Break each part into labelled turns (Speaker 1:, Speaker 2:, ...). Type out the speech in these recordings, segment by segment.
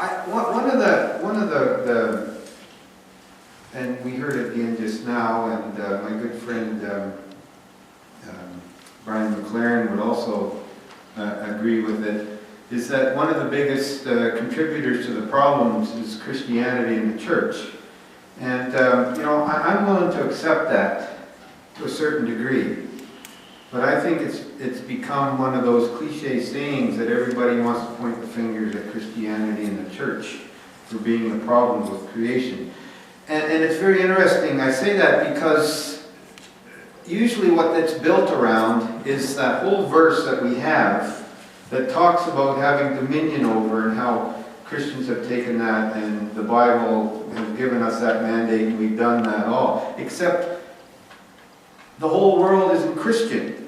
Speaker 1: One of the and we heard it again just now, and my good friend Brian McLaren would also agree with it, is that one of the biggest contributors to the problems is Christianity in the church. And, I'm willing to accept that to a certain degree. But I think it's become one of those cliche sayings that everybody wants to point the fingers at Christianity in the church for being the problems with creation. And it's very interesting. I say that because usually what that's built around is that whole verse that we have that talks about having dominion over, and how Christians have taken that, and the Bible has given us that mandate, and we've done that all. Except the whole world isn't Christian.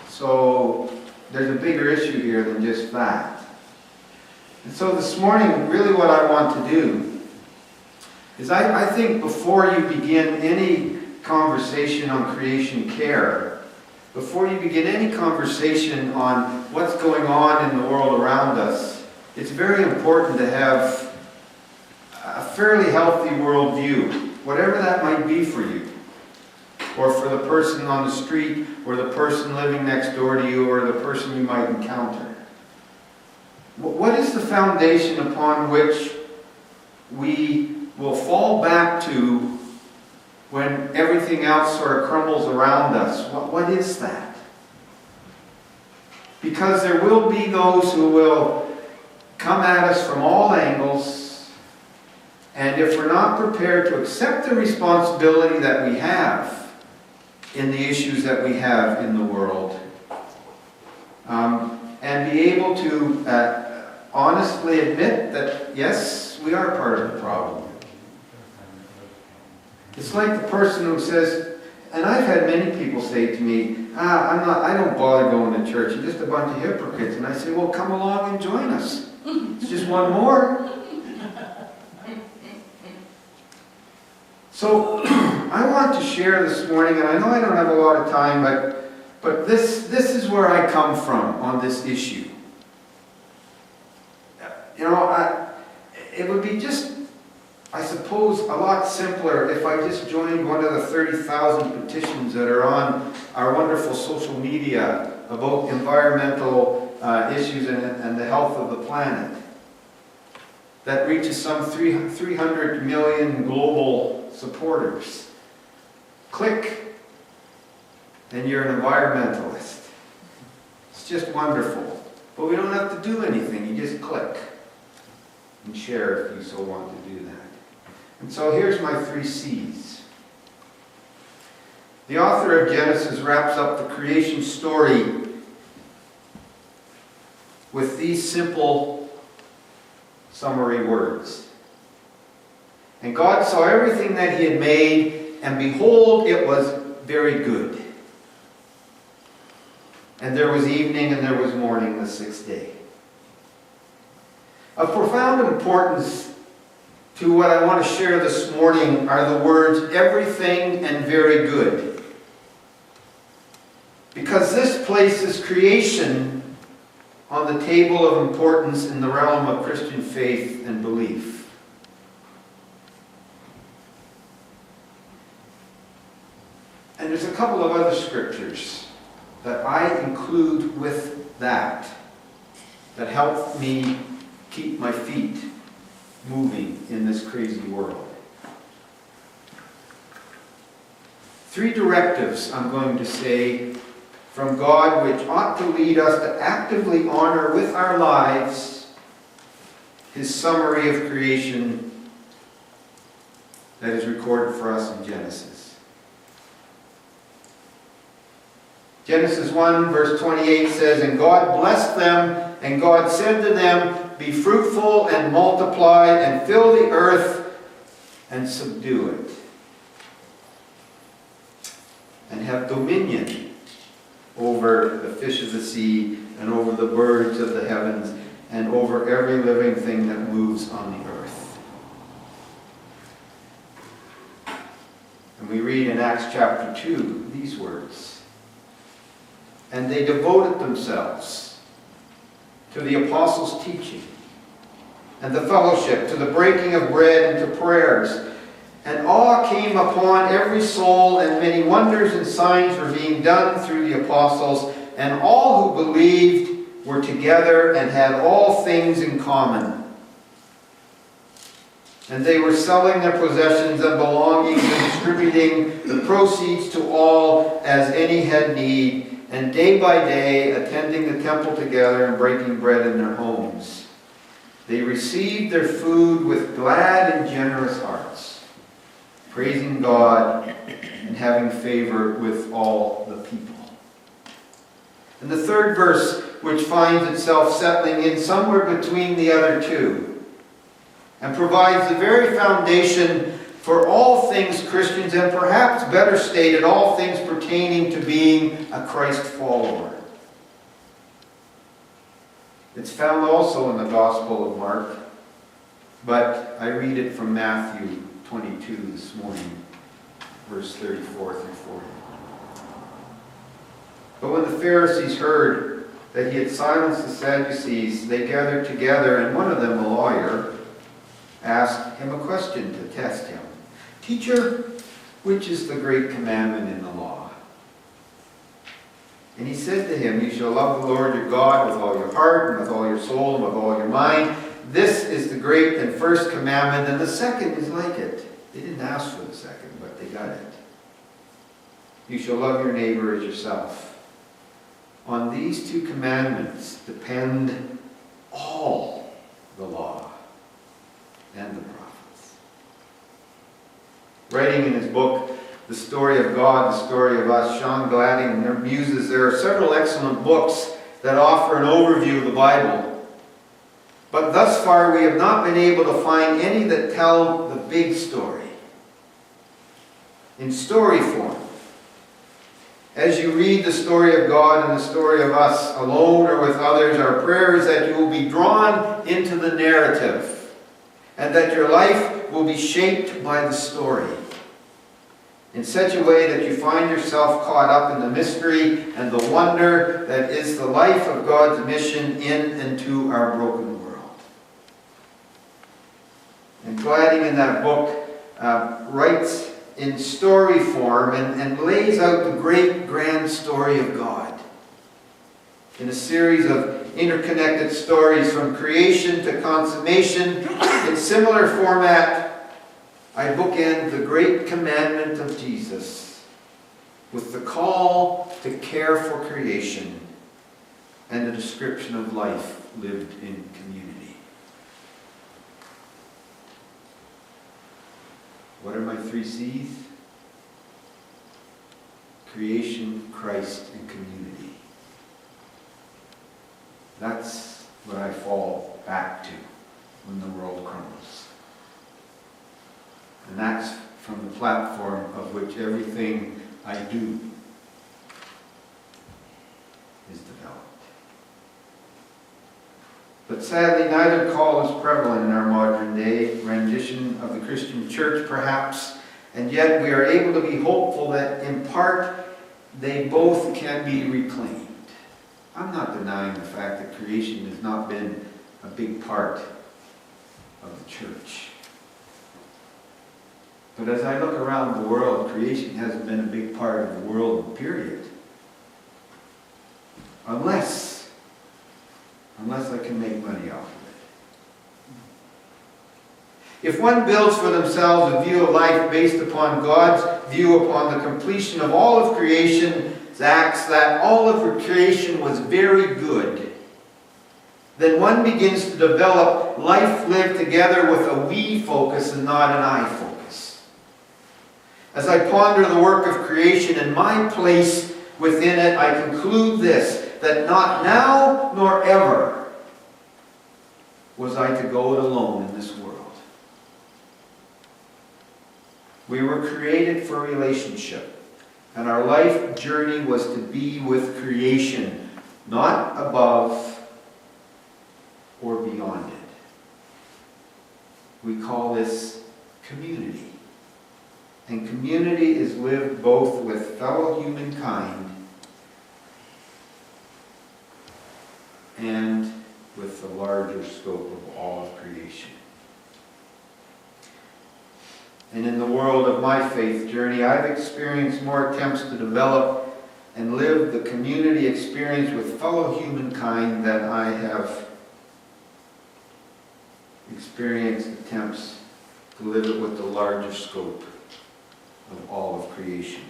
Speaker 1: So there's a bigger issue here than just that. And so this morning, really what I want to do is I think before you begin any conversation on creation care, before you begin any conversation on what's going on in the world around us, it's very important to have a fairly healthy worldview, whatever that might be for you, or for the person on the street, or the person living next door to you, or the person you might encounter. What is the foundation upon which we will fall back to when everything else sort of crumbles around us? What is that? Because there will be those who will come at us from all angles, and if we're not prepared to accept the responsibility that we have in the issues that we have in the world, and be able to honestly admit that, yes, we are part of the problem. It's like the person who says, and I've had many people say to me, I don't bother going to church, you're just a bunch of hypocrites. And I say, well, come along and join us. It's just one more. So I want to share this morning, and I know I don't have a lot of time, but this is where I come from on this issue. It would be just, I suppose, a lot simpler if I just joined one of the 30,000 petitions that are on our wonderful social media about environmental issues and the health of the planet. That reaches some 300 million global supporters. Click, and you're an environmentalist. It's just wonderful. But we don't have to do anything. You just click and share if you so want to do that. And so here's my 3 C's. The author of Genesis wraps up the creation story with these simple summary words. And God saw everything that he had made, and behold, it was very good. And there was evening and there was morning the 6th day. Of profound importance to what I want to share this morning are the words, everything and very good. Because this places creation on the table of importance in the realm of Christian faith and belief. And there's a couple of other scriptures that I include with that help me keep my feet moving in this crazy world. 3 directives, I'm going to say, from God, which ought to lead us to actively honor with our lives his summary of creation that is recorded for us in Genesis. Genesis 1 verse 28 says, and God blessed them, and God said to them, be fruitful and multiply and fill the earth and subdue it, and have dominion over the fish of the sea and over the birds of the heavens and over every living thing that moves on the earth. And we read in Acts chapter 2 these words, and they devoted themselves to the apostles' teaching, and the fellowship, to the breaking of bread, and to prayers. And awe came upon every soul, and many wonders and signs were being done through the apostles, and all who believed were together and had all things in common. And they were selling their possessions and belongings and distributing the proceeds to all as any had need, and day by day attending the temple together and breaking bread in their homes. They received their food with glad and generous hearts, praising God and having favor with all the people. And the third verse, which finds itself settling in somewhere between the other two, and provides the very foundation for all things Christians, and perhaps better stated, all things pertaining to being a Christ follower. It's found also in the Gospel of Mark, but I read it from Matthew 22 this morning, verse 34 through 40. But when the Pharisees heard that he had silenced the Sadducees, they gathered together, and one of them, a lawyer, asked him a question to test him. "Teacher, which is the great commandment in the law?" And he said to him, "You shall love the Lord your God with all your heart, and with all your soul, and with all your mind. This is the great and first commandment, and the second is like it." They didn't ask for the second, but they got it. "You shall love your neighbor as yourself. On these two commandments depend all the law and the prophets." Writing in his book, The Story of God, The Story of Us, Sean Kaleden muses there are several excellent books that offer an overview of the Bible. But thus far we have not been able to find any that tell the big story in story form. As you read the story of God and the story of us, alone or with others, our prayer is that you will be drawn into the narrative, and that your life will be shaped by the story in such a way that you find yourself caught up in the mystery and the wonder that is the life of God's mission in and to our broken world. And Kaleden in that book writes in story form and lays out the great grand story of God in a series of interconnected stories from creation to consummation. In similar format, I bookend the great commandment of Jesus with the call to care for creation and a description of life lived in community. What are my 3 C's? Creation, Christ, and community. That's what I fall back to when the world crumbles. And that's from the platform of which everything I do is developed. But sadly, neither call is prevalent in our modern day rendition of the Christian church, perhaps, and yet we are able to be hopeful that in part they both can be reclaimed. I'm not denying the fact that creation has not been a big part of the church. But as I look around the world, creation hasn't been a big part of the world, period. Unless I can make money off of it. If one builds for themselves a view of life based upon God's view upon the completion of all of creation's acts, that all of creation was very good, then one begins to develop life lived together with a we focus and not an I focus. As I ponder the work of creation and my place within it, I conclude this, that not now nor ever was I to go it alone in this world. We were created for relationship, and our life journey was to be with creation, not above or beyond it. We call this community. And community is lived both with fellow humankind and with with the larger scope of all of creation. And in the world of my faith journey, I've experienced more attempts to develop and live the community experience with fellow humankind than I have experienced attempts to live it with the larger scope of all of creation.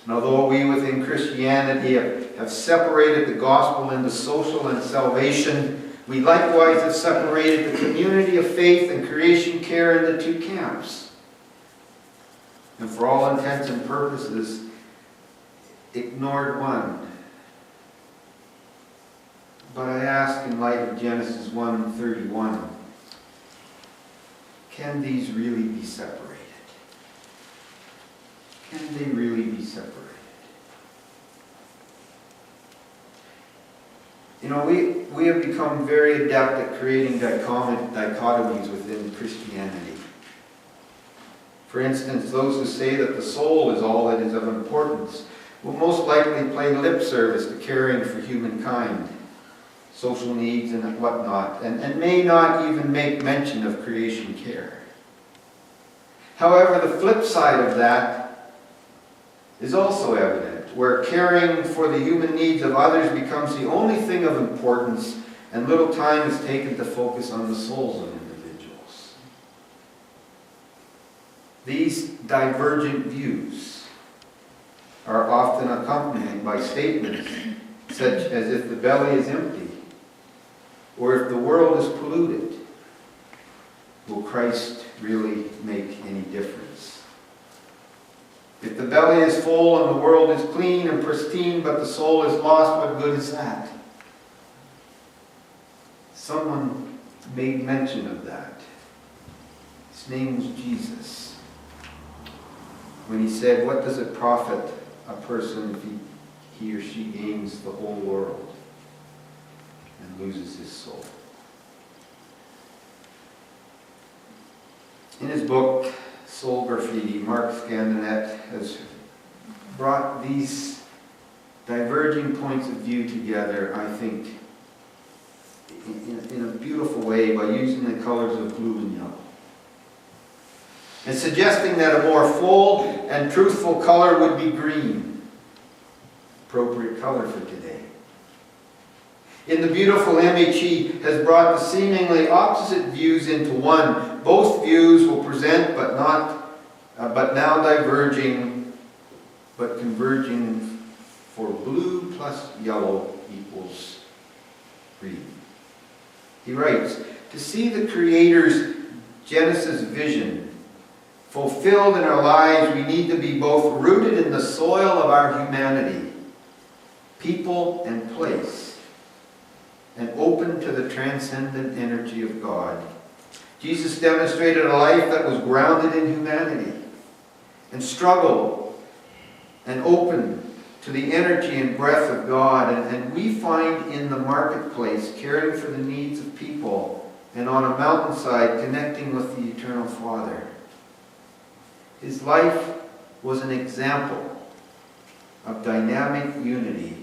Speaker 1: And although we within Christianity have separated the gospel into social and salvation, we likewise have separated the community of faith and creation care into two camps. And for all intents and purposes, ignored one. But I ask in light of Genesis 1:31, can these really be separated? Can they really be separated? You know, we have become very adept at creating dichotomies within Christianity. For instance, those who say that the soul is all that is of importance will most likely pay lip service to caring for humankind, social needs and whatnot, and may not even make mention of creation care. However, the flip side of that is also evident, where caring for the human needs of others becomes the only thing of importance, and little time is taken to focus on the souls of individuals. These divergent views are often accompanied by statements such as, if the belly is empty, or if the world is polluted, will Christ really make any difference? If the belly is full and the world is clean and pristine, but the soul is lost, what good is that? Someone made mention of that. His name was Jesus. When he said, what does it profit a person if he or she gains the whole world and loses his soul? In his book, Soul Graffiti, Mark Scandanet has brought these diverging points of view together, I think, in a beautiful way by using the colors of blue and yellow, and suggesting that a more full and truthful color would be green, appropriate color for today. In the beautiful image, he has brought the seemingly opposite views into one. Both views will present, but now diverging, but converging for blue plus yellow equals green. He writes, to see the Creator's Genesis vision fulfilled in our lives, we need to be both rooted in the soil of our humanity, people and place, and open to the transcendent energy of God. Jesus demonstrated a life that was grounded in humanity and struggled and open to the energy and breath of God. And we find in the marketplace caring for the needs of people, and on a mountainside connecting with the Eternal Father. His life was an example of dynamic unity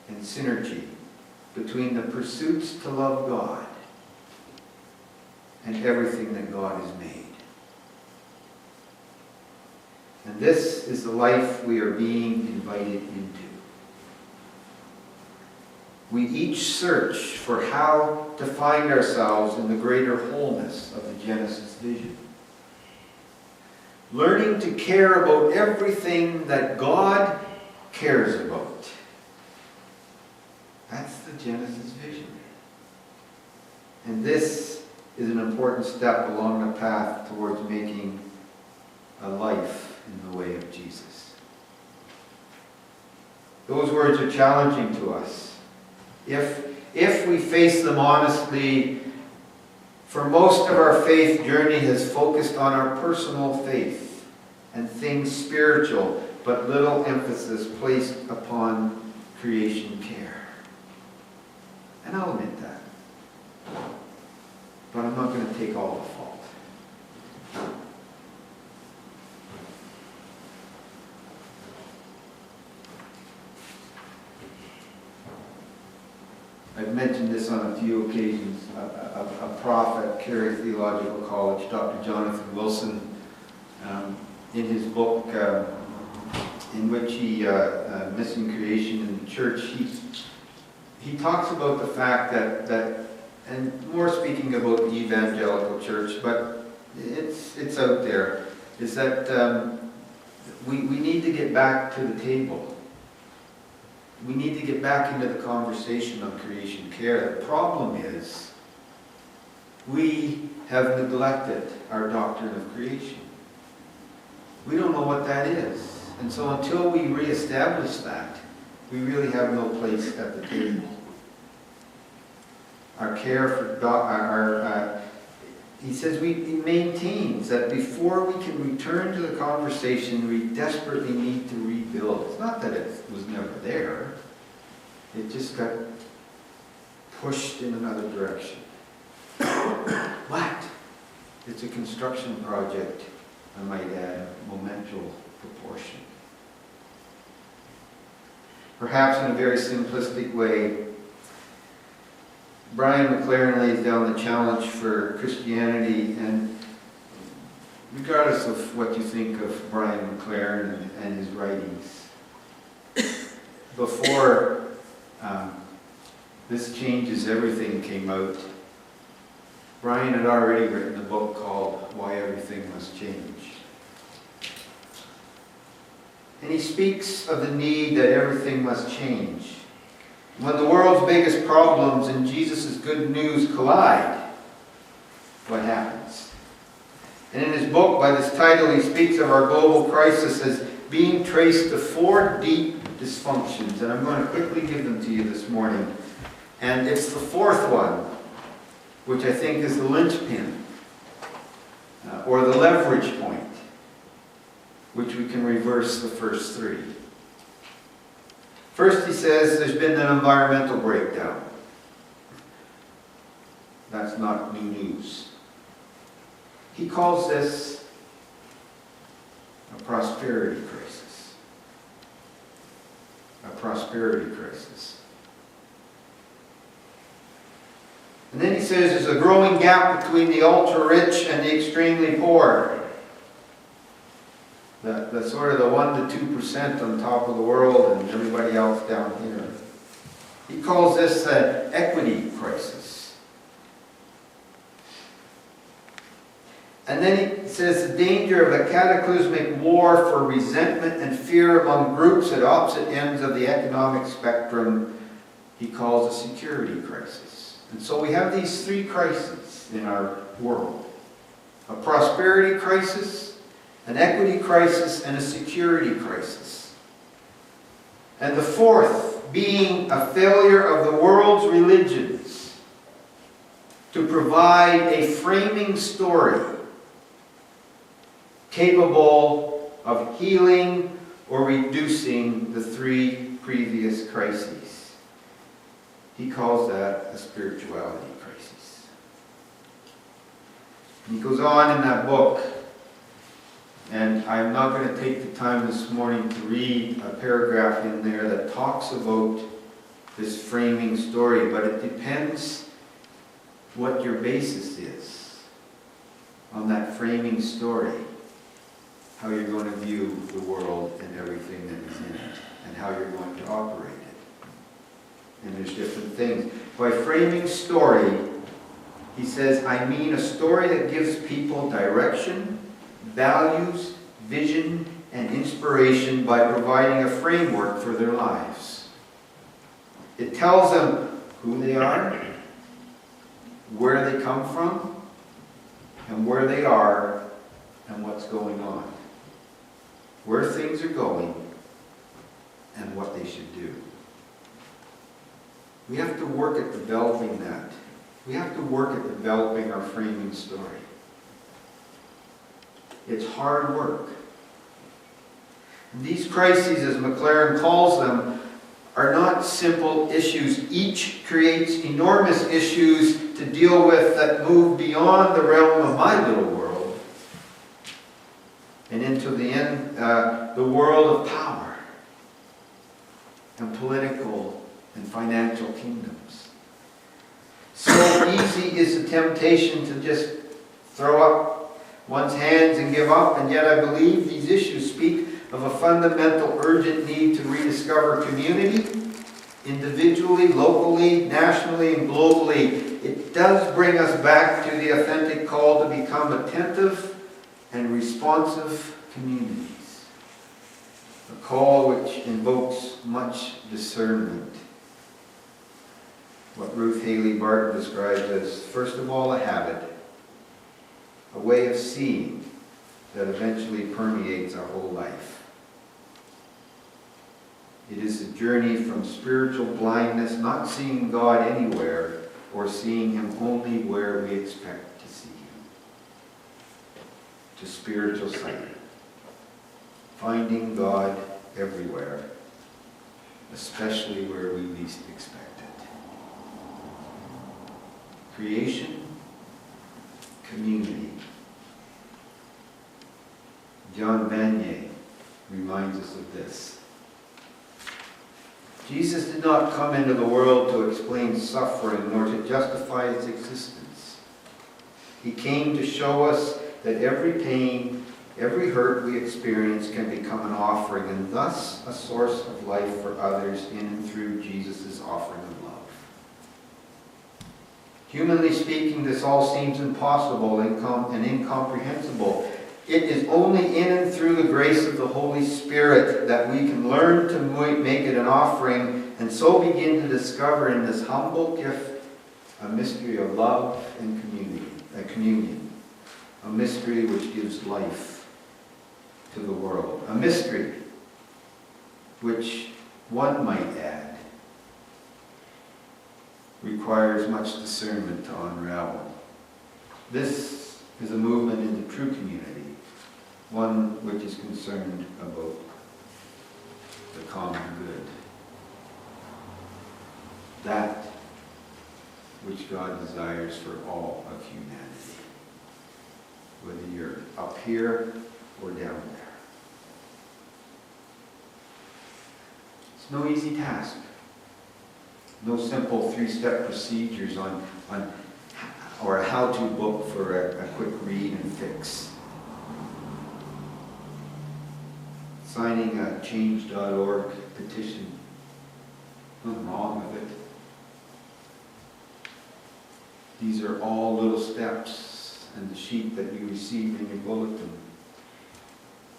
Speaker 1: and synergy between the pursuits to love God and everything that God has made. And this is the life we are being invited into. We each search for how to find ourselves in the greater wholeness of the Genesis vision. Learning to care about everything that God cares about. That's the Genesis vision. And this is an important step along the path towards making a life in the way of Jesus. Those words are challenging to us. If we face them honestly, for most of our faith journey has focused on our personal faith and things spiritual, but little emphasis placed upon creation care. And I'll admit that. But I'm not going to take all the fault. I I've mentioned this on a few occasions, a prof at Carey Theological College, Dr. Jonathan Wilson, in his book, in which he, Missing Creation in the Church, he talks about the fact that, and more speaking about the evangelical church, but it's out there, is that we need to get back to the table. We need to get back into the conversation on creation care. The problem is we have neglected our doctrine of creation. We don't know what that is. And so until we reestablish that, we really have no place at the table. Our care for he says he maintains that before we can return to the conversation, we desperately need to rebuild. It's not that it was never there. It just got pushed in another direction. But it's a construction project, I might add, monumental proportion. Perhaps in a very simplistic way, Brian McLaren lays down the challenge for Christianity, and regardless of what you think of Brian McLaren and his writings, before This Changes Everything came out, Brian had already written a book called Why Everything Must Change. And he speaks of the need that everything must change. When the world's biggest problems and Jesus' good news collide, what happens? And in his book, by this title, he speaks of our global crisis as being traced to 4 deep dysfunctions. And I'm going to quickly give them to you this morning. And it's the 4th one, which I think is the linchpin, or the leverage point, which we can reverse the first 3. First, he says there's been an environmental breakdown. That's not new news. He calls this a prosperity crisis. A prosperity crisis. And then he says there's a growing gap between the ultra-rich and the extremely poor. The sort of the 1% to 2% on top of the world and everybody else down here. He calls this an equity crisis. And then he says the danger of a cataclysmic war for resentment and fear among groups at opposite ends of the economic spectrum, he calls a security crisis. And so we have these 3 crises in our world. A prosperity crisis, an equity crisis, and a security crisis. And the 4th being a failure of the world's religions to provide a framing story capable of healing or reducing the 3 previous crises. He calls that a spirituality crisis. And he goes on in that book, and I'm not going to take the time this morning to read a paragraph in there that talks about this framing story, but it depends what your basis is on that framing story, how you're going to view the world and everything that is in it, and how you're going to operate it. And there's different things. By framing story, he says, I mean a story that gives people direction, values, vision, and inspiration by providing a framework for their lives. It tells them who they are, where they come from, and where they are, and what's going on. Where things are going, and what they should do. We have to work at developing that. We have to work at developing our framing story. It's hard work. These crises, as McLaren calls them, are not simple issues. Each creates enormous issues to deal with that move beyond the realm of my little world and into the world of power and political and financial kingdoms. So easy is the temptation to just throw up one's hands and give up, and yet I believe these issues speak of a fundamental, urgent need to rediscover community, individually, locally, nationally, and globally. It does bring us back to the authentic call to become attentive and responsive communities. A call which invokes much discernment. What Ruth Haley Barton described as, first of all, a habit, a way of seeing that eventually permeates our whole life. It is a journey from spiritual blindness, not seeing God anywhere, or seeing Him only where we expect to see Him, to spiritual sight, finding God everywhere, especially where we least expect it. Creation, community. John Vanier reminds us of this. Jesus did not come into the world to explain suffering nor to justify its existence. He came to show us that every pain, every hurt we experience can become an offering, and thus a source of life for others in and through Jesus' offering of love. Humanly speaking, this all seems impossible and incomprehensible. It is only in and through the grace of the Holy Spirit that we can learn to make it an offering, and so begin to discover in this humble gift a mystery of love and communion, a mystery which gives life to the world, a mystery which, one might add, requires much discernment to unravel. This is a movement into true community, one which is concerned about the common good. That which God desires for all of humanity, whether you're up here or down there. It's no easy task. No simple 3-step procedures or a how-to book for a quick read and fix. Signing a change.org petition, nothing wrong with it. These are all little steps, and the sheet that you received in your bulletin.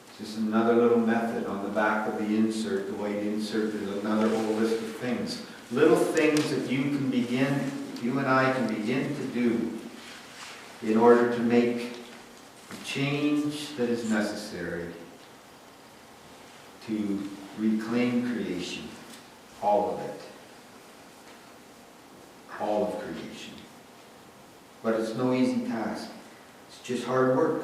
Speaker 1: It's just another little method on the back of the insert, the white insert. There's another whole list of things. Little things that you and I can begin to do in order to make the change that is necessary to reclaim creation, all of it, all of creation. But it's no easy task. It's just hard work.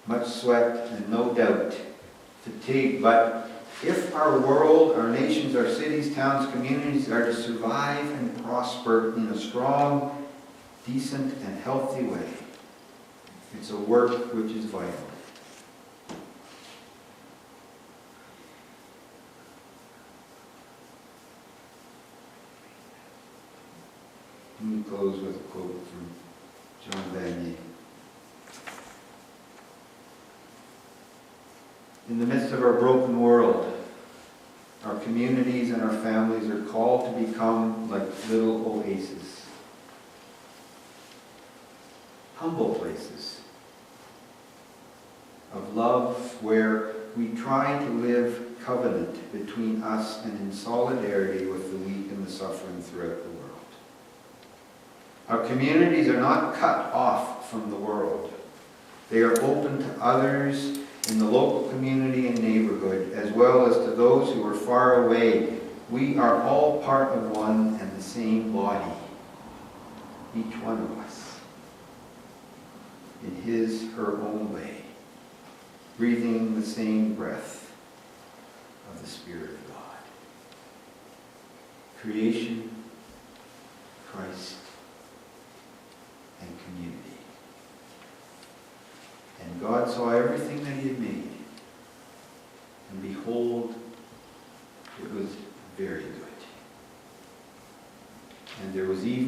Speaker 1: Much sweat and no doubt fatigue. But if our world, our nations, our cities, towns, communities are to survive and prosper in a strong, decent, and healthy way, it's a work which is vital. Let me close with a quote from John Vanier. In the midst of our broken world, our communities and our families are called to become like little oases. Humble places of love where we try to live covenant between us and in solidarity with the weak and the suffering throughout the world. Our communities are not cut off from the world. They are open to others in the local community and neighborhood, as well as to those who are far away. We are all part of one and the same body, each one of us, in his, her own way, breathing the same breath of the Spirit of God. Creation, Christ, and community. And God saw everything that He had made, and behold, it was very good. And there was even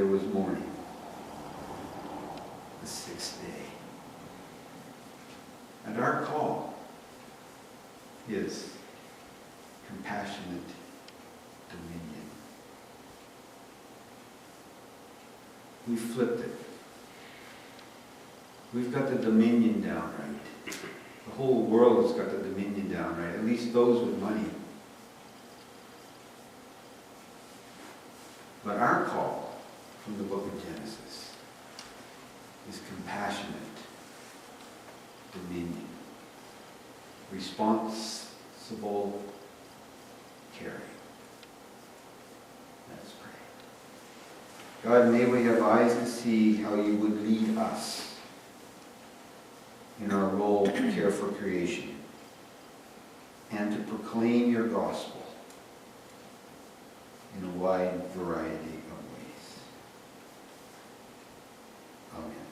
Speaker 1: there was morning, the sixth day. And our call is compassionate dominion. We flipped it. We've got the dominion down right. The whole world has got the dominion down right, at least those with money. But our call from the book of Genesis is compassionate dominion. Responsible caring. Let's pray. God, may we have eyes to see how you would lead us in our role to care for creation and to proclaim your gospel in a wide variety of ways. Amen.